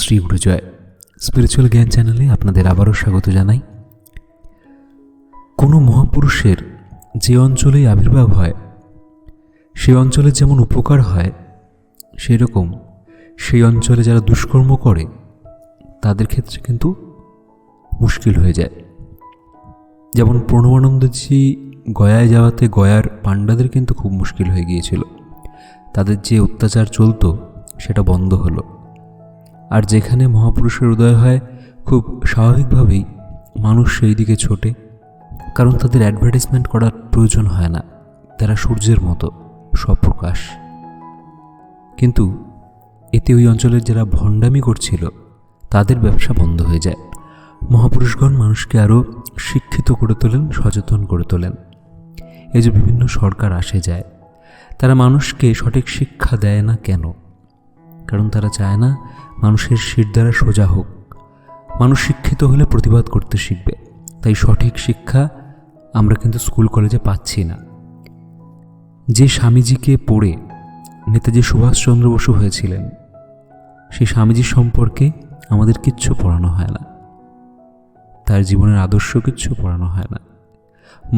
Shri গুরুজয় spiritual জ্ঞান চ্যানেলে আপনাদের আবারও স্বাগত জানাই। কোনো মহাপুরুষের যে অঞ্চলেই আবির্ভাব হয় সেই অঞ্চলে যেমন উপকার হয়, সেই রকম সেই অঞ্চলে যারা দুষ্কর্ম করে তাদের ক্ষেত্রে কিন্তু মুশকিল হয়ে যায়। যেমন প্রণবানন্দজি গয়ায় যাওয়াতে গয়ার পাণ্ডাদের কিন্তু খুব মুশকিল হয়ে গিয়েছিল। তাদের যে অত্যাচার চলত সেটা বন্ধ হলো। আর যেখানে মহাপুরুষের উদয় হয়, খুব স্বাভাবিকভাবেই মানুষ সেই দিকে ছোটে, কারণ তাদের অ্যাডভার্টাইজমেন্ট করার প্রয়োজন হয় না, তারা সূর্যের মতো স্বপ্রকাশ। কিন্তু এতে ওই অঞ্চলের যারা ভণ্ডামি করছিল তাদের ব্যবসা বন্ধ হয়ে যায়। মহাপুরুষগণ মানুষকে আরও শিক্ষিত করে তোলেন, সচেতন করে তোলেন। এই যে বিভিন্ন সরকার আসে যায়, তারা মানুষকে সঠিক শিক্ষা দেয় না কেন? কারণ তারা চায় না মানুষের শিরদাঁড়া সোজা হোক। মানুষ শিক্ষিত হলে প্রতিবাদ করতে শিখবে, তাই সঠিক শিক্ষা আমরা কিন্তু স্কুল কলেজে পাচ্ছি না। যে স্বামীজিকে পড়ে নেতাজি সুভাষচন্দ্র বসু হয়েছিলেন, সেই স্বামীজির সম্পর্কে আমাদের কিচ্ছু পড়ানো হয় না, তার জীবনের আদর্শ কিচ্ছু পড়ানো হয় না,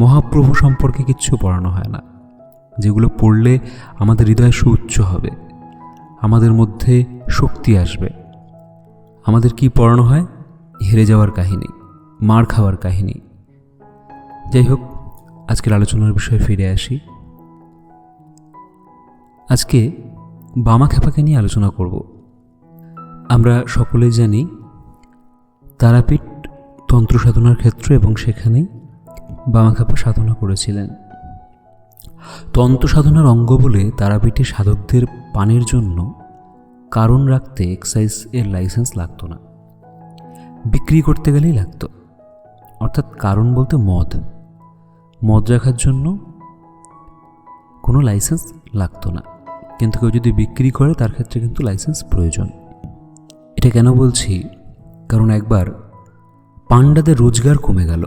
মহাপ্রভু সম্পর্কে কিচ্ছু পড়ানো হয় না, যেগুলো পড়লে আমাদের হৃদয় সুউচ্চ হবে, আমাদের মধ্যে শক্তি আসবে। আমাদের কি পড়ানো হয়? হেরে যাওয়ার কাহিনী, মার খাওয়ার কাহিনী। যাই হোক, আজকের আলোচনার বিষয়ে ফিরে আসি। আজকে বামাখ্যাপাকে নিয়ে আলোচনা করব। আমরা সকলেই জানি তারাপীঠ তন্ত্র সাধনার ক্ষেত্র, এবং সেখানেই বামাখ্যাপা সাধনা করেছিলেন। তন্ত্র সাধনার অঙ্গ বলে তারাপীঠে সাধকদের পানের জন্য কারণ রাখতে এক্সাইজ এর লাইসেন্স লাগতো না, বিক্রি করতে গেলেই লাগতো। অর্থাৎ কারণ বলতে মদ রাখার জন্য কোনো লাইসেন্স লাগতো না, কিন্তু কেউ যদি বিক্রি করে তার ক্ষেত্রে কিন্তু লাইসেন্স প্রয়োজন। এটা কেন বলছি? কারণ একবার পাণ্ডাদের রোজগার কমে গেল,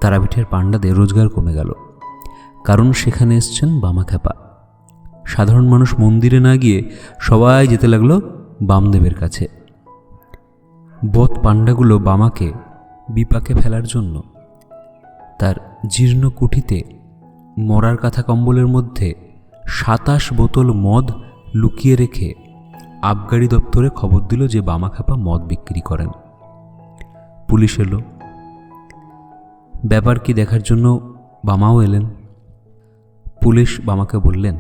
তারাপীঠের পাণ্ডাদের রোজগার কমে গেল, কারণ সেখানে এসছেন বামাখ্যাপা। সাধারণ মানুষ মন্দিরে না গিয়ে সবাই যেতে লাগলো বামদেবের কাছে। বৎ পাণ্ডাগুলো বামাকে বিপাকে ফেলার জন্য তার জীর্ণ কুঠিতে মরার কাঁথা কম্বলের মধ্যে 27 বোতল মদ লুকিয়ে রেখে আবগারি দপ্তরে খবর দিল যে বামাখ্যাপা মদ বিক্রি করেন। পুলিশ এলো, ব্যাপার কি দেখার জন্য বামাও এলেন। পুলিশ বামাকে বললেন,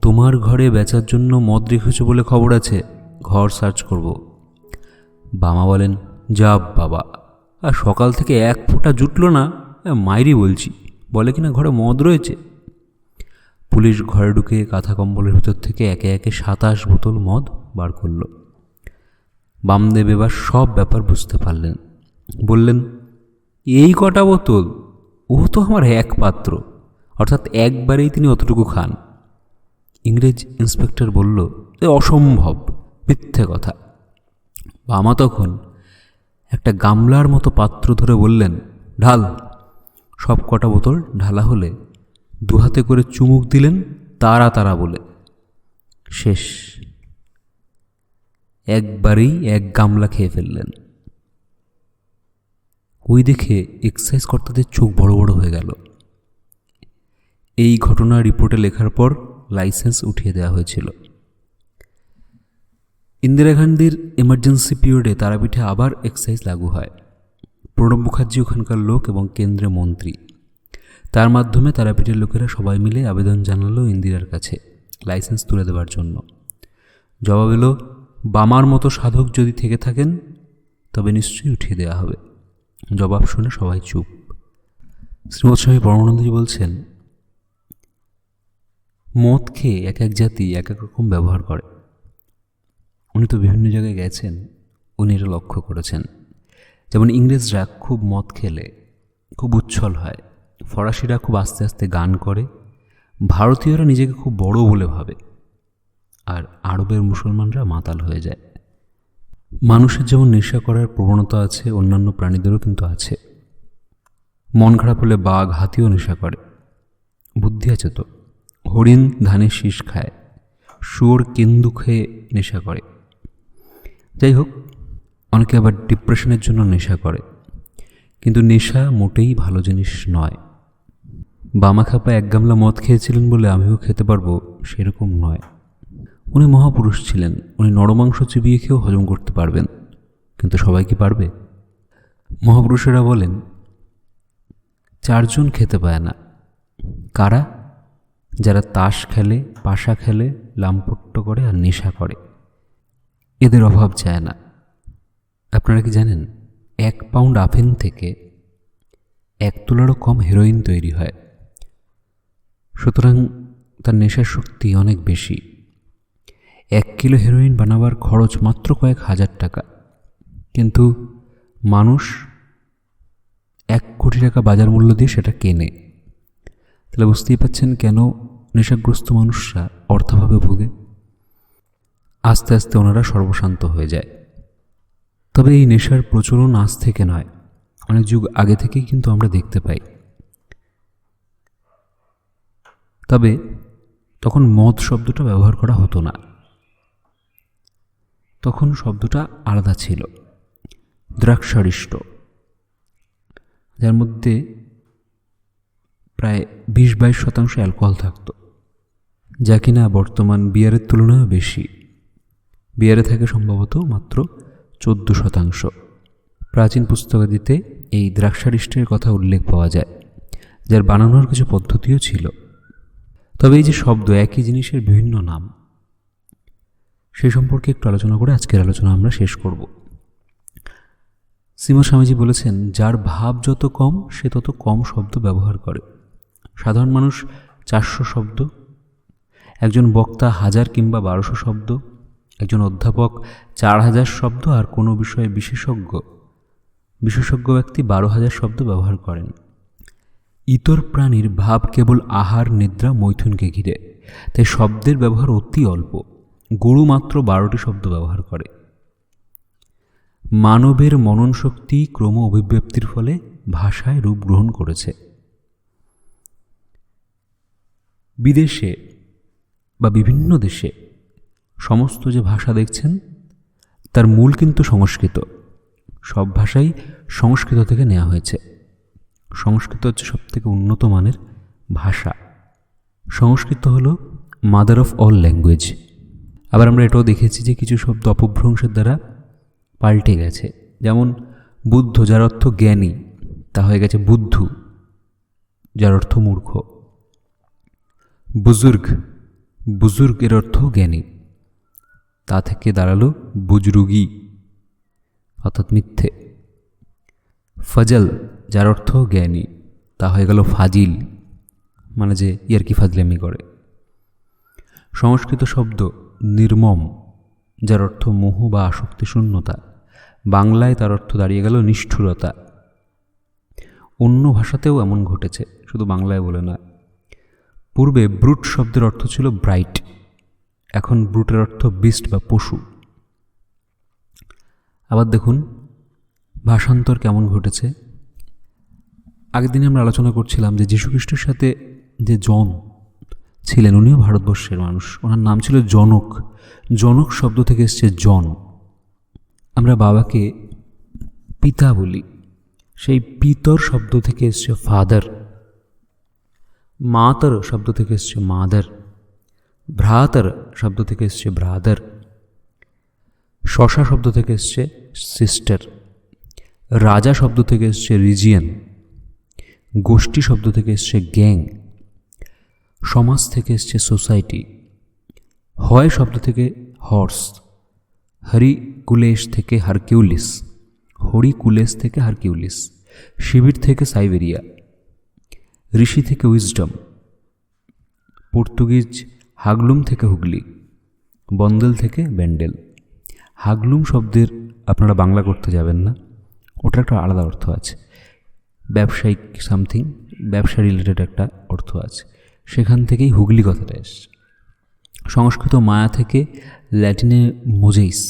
তোমার ঘরে বেচার জন্য মদ রেখেছ বলে খবর আছে, ঘর সার্চ করব। বামা বলেন, যা বাবা, আর সকাল থেকে এক ফোঁটা জুটল না, মাইরি বলছি, বলে কিনা ঘরে মদ রয়েছে। পুলিশ ঘরে ঢুকে কাঁথা কম্বলের ভিতর থেকে একে একে 27 বোতল মদ বার করল। বামদেব এবার সব ব্যাপার বুঝতে পারলেন। বললেন, এই কটা বোতল? ও তো আমার এক পাত্র, অর্থাৎ একবারেই তিনি অতটুকু খান। ইংরেজ ইন্সপেক্টর বলল, এ অসম্ভব, মিথ্যে কথা। বামা তখন একটা গামলার মতো পাত্র ধরে বললেন, ঢাল। সব কটা বোতল ঢালা হলে 2 হাতে করে চুমুক দিলেন তারা তারা বলে। শেষ, একবারেই এক গামলা খেয়ে ফেললেন। ওই দেখে এক্সাইজ কর্তাদের চোখ বড় বড় হয়ে গেল। এই ঘটনা রিপোর্টে লেখার পর লাইসেন্স উঠিয়ে দেওয়া হয়েছিল। ইন্দিরা গান্ধীর এমার্জেন্সি পিরিয়ডে তারাপীঠে আবার এক্সাইজ লাগু হয়। প্রণব মুখার্জি ওখানকার লোক এবং কেন্দ্রের মন্ত্রী, তার মাধ্যমে তারাপীঠের লোকেরা সবাই মিলে আবেদন জানালো ইন্দিরার কাছে লাইসেন্স তুলে দেওয়ার জন্য। জবাব এলো, বামার মতো সাধক যদি থেকে থাকেন তবে নিশ্চয়ই উঠিয়ে দেওয়া হবে। জবাব শুনে সবাই চুপ। শ্রীমৎ স্বামী পরমানন্দজি বলছেন, মদ খেয়ে এক এক জাতি এক এক রকম ব্যবহার করে। উনি তো বিভিন্ন জায়গায় গেছেন, উনি এটা লক্ষ্য করেছেন। যেমন ইংরেজরা খুব মদ খেলে খুব উচ্ছল হয়, ফরাসিরা খুব আস্তে আস্তে গান করে, ভারতীয়রা নিজেকে খুব বড় বলে ভাবে, আর আরবের মুসলমানরা মাতাল হয়ে যায়। মানুষের যেমন নেশা করার প্রবণতা আছে, অন্যান্য প্রাণীদেরও কিন্তু আছে। মন খারাপ হলে বাঘ, হাতিও নেশা করে। বুদ্ধি আছে তো। হরিণ ধানের শীষ খায়, শুয়োর কেন্দু খেয়ে নেশা করে। যাই হোক, অনেকে আবার ডিপ্রেশনের জন্য নেশা করে, কিন্তু নেশা মোটেই ভালো জিনিস নয়। বামাখাপা 1 গামলা মদ খেয়েছিলেন বলে আমিও খেতে পারবো সেরকম নয়। উনি মহাপুরুষ ছিলেন, উনি নরমাংস চিবিয়ে খেয়েও হজম করতে পারবেন, কিন্তু সবাই কি পারবে? মহাপুরুষেরা বলেন 4 জন খেতে পায় না। কারা? যারা তাস খেলে, পাশা খেলে, লাম্পট্য করে আর নেশা করে, এদের অভাব যায় না। আপনারা কি জানেন 1 পাউন্ড আফিং থেকে 1 তোলারও কম হেরোইন তৈরি হয়। সুতরাং তার নেশার শক্তি অনেক বেশি। 1 কিলো হেরোইন বানাবার খরচ মাত্র কয়েক হাজার টাকা, কিন্তু মানুষ 1 কোটি টাকা বাজার মূল্য দিয়ে সেটা কেনে। তাহলে বুঝতেই পাচ্ছেন কেন নেশাগ্রস্ত মানুষরা অর্থাভাবে ভোগে। আস্তে আস্তে ওনারা সর্বশান্ত হয়ে যায়। তবে এই নেশার প্রচলন আজ থেকে নয়, অনেক যুগ আগে থেকেই কিন্তু আমরা দেখতে পাই। তবে তখন মদ শব্দটা ব্যবহার করা হতো না, তখন শব্দটা আলাদা ছিল, দ্রাক্ষারিষ্ট, যার মধ্যে প্রায় 20-22% অ্যালকোহল থাকত, যা কিনা বর্তমান বিয়ারের তুলনায় বেশি। বিয়ারে থাকে সম্ভবত মাত্র 14%। প্রাচীন পুস্তকাদিতে এই দ্রাক্ষারিষ্টের কথা উল্লেখ পাওয়া যায়, যার বানানোর কিছু পদ্ধতিও ছিল। তবে এই যে শব্দ, একই জিনিসের বিভিন্ন নাম, সেই সম্পর্কে একটু আলোচনা করে আজকের আলোচনা আমরা শেষ করব। শ্রীমৎ স্বামীজি বলেছেন, যার ভাব যত কম সে তত কম শব্দ ব্যবহার করে। সাধারণ মানুষ 400 শব্দ, একজন বক্তা 1000 কিংবা 1200 শব্দ, একজন অধ্যাপক 4000 শব্দ, আর কোনো বিষয়ে বিশেষজ্ঞ ব্যক্তি 12,000 শব্দ ব্যবহার করেন। ইতর প্রাণীর ভাব কেবল আহার, নিদ্রা, মৈথুনকে ঘিরে, তাই শব্দের ব্যবহার অতি অল্প। গরু মাত্র 12টি শব্দ ব্যবহার করে। মানবের মনন শক্তি ক্রম অভিব্যক্তির ফলে ভাষায় রূপ গ্রহণ করেছে। বিদেশে বা বিভিন্ন দেশে সমস্ত যে ভাষা দেখছেন তার মূল কিন্তু সংস্কৃত। সব ভাষাই সংস্কৃত থেকে নেওয়া হয়েছে। সংস্কৃত হচ্ছে সবথেকে উন্নত মানের ভাষা। সংস্কৃত হলো মাদার অফ অল ল্যাঙ্গুয়েজ। আবার আমরা এটাও দেখেছি যে কিছু শব্দ অপভ্রংশের দ্বারা পাল্টে গেছে। যেমন বুদ্ধ, যার অর্থ জ্ঞানী, তা হয়ে গেছে বুদ্ধু, যার অর্থ মূর্খ। বুজুর্গ এর অর্থ জ্ঞানী, তা থেকে দাঁড়ালো বুজরুগি, অর্থাৎ মিথ্যে। ফজল, যার অর্থ জ্ঞানী, তা হয়ে গেল ফাজিল, মানে যে ইয়ার্কি ফাজলামি করে। সংস্কৃত শব্দ নির্মম, যার অর্থ মোহ বা আসক্তি শূন্যতা, বাংলায় তার অর্থ দাঁড়িয়ে গেল নিষ্ঠুরতা। অন্য ভাষাতেও এমন ঘটেছে, শুধু বাংলায় বলে নয়। পূর্বে ব্রুট শব্দের অর্থ ছিল ব্রাইট, এখন ব্রুটের অর্থ বিস্ট বা পশু। আবার দেখুন ভাষান্তর কেমন ঘটেছে। আগের দিনে আমরা আলোচনা করছিলাম যে যীশুখ্রিস্টের সাথে যে জন ছিলেন, উনিও ভারতবর্ষের মানুষ, ওনার নাম ছিল জনক। জনক শব্দ থেকে এসছে জন। আমরা বাবাকে পিতা বলি, সেই পিতর শব্দ থেকে এসছে ফাদার। মাতর শব্দ থেকে এসছে মাদার। ভ্রাতর শব্দ থেকে এসছে ব্রাদার। শশা শব্দ থেকে এসছে সিস্টার। রাজা শব্দ থেকে এসছে রিজিয়ন। গোষ্ঠী শব্দ থেকে এসছে গ্যাং। সমাজ থেকে এসছে সোসাইটি। হয় শব্দ থেকে হর্স। হরিকুলেশ থেকে হারকিউলিস। হরিকুলেশ থেকে হারকিউলিস। শিবির থেকে সাইবেরিয়া। ঋষি থেকে উইজডম। পর্তুগিজ হাগলুম থেকে হুগলি। বন্দেল থেকে ব্যান্ডেল। হাগলুম শব্দের আপনারা বাংলা করতে যাবেন না, ওটার একটা আলাদা অর্থ আছে। ব্যবসায়িক সামথিং, ব্যবসা রিলেটেড একটা অর্থ আছে, সেখান থেকেই হুগলি কথাটা এসছে। সংস্কৃত মায়া থেকে ল্যাটিনে মোজেইস,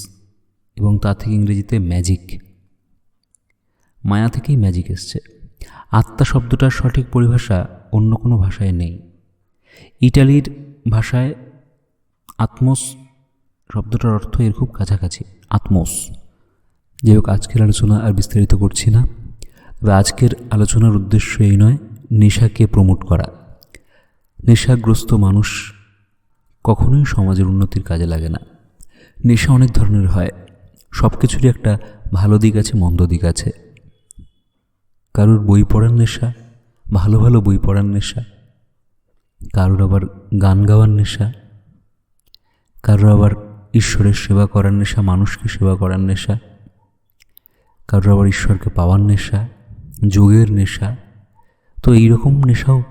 এবং তা থেকে ইংরেজিতে ম্যাজিক। মায়া থেকেই ম্যাজিক এসছে। আত্মা শব্দটার সঠিক পরিভাষা অন্য কোনো ভাষায় নেই। ইটালির ভাষায় আত্মস শব্দটার অর্থ এর খুব কাছাকাছি, আত্মোস। যাই হোক, আজকের আলোচনা আর বিস্তারিত করছি না। তবে আজকের আলোচনার উদ্দেশ্য এই নয় নেশাকে প্রমোট করা। নেশাগ্রস্ত মানুষ কখনোই সমাজের উন্নতির কাজে লাগে না। নেশা অনেক ধরনের হয়, সব কিছুরই একটা ভালো দিক আছে, মন্দ দিক আছে। কারোর বই পড়ার নেশা, ভালো ভালো বই পড়ার নেশা, কারোর আবার গান গাওয়ার নেশা, কারোর আবার ঈশ্বরের সেবা করার নেশা, মানুষকে সেবা করার নেশা, কারোর আবার ঈশ্বরকে পাওয়ার নেশা, যোগের নেশা। তো এইরকম নেশাও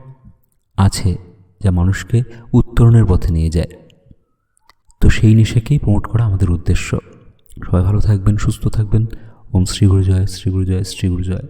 আছে যা মানুষকে উত্তরণের পথে নিয়ে যায়। তো সেই নেশাকেই প্রমোট করা আমাদের উদ্দেশ্য। সবাই ভালো থাকবেন, সুস্থ থাকবেন। ওম শ্রী গুরু জয়, শ্রী গুরু জয়, শ্রী গুরু জয়।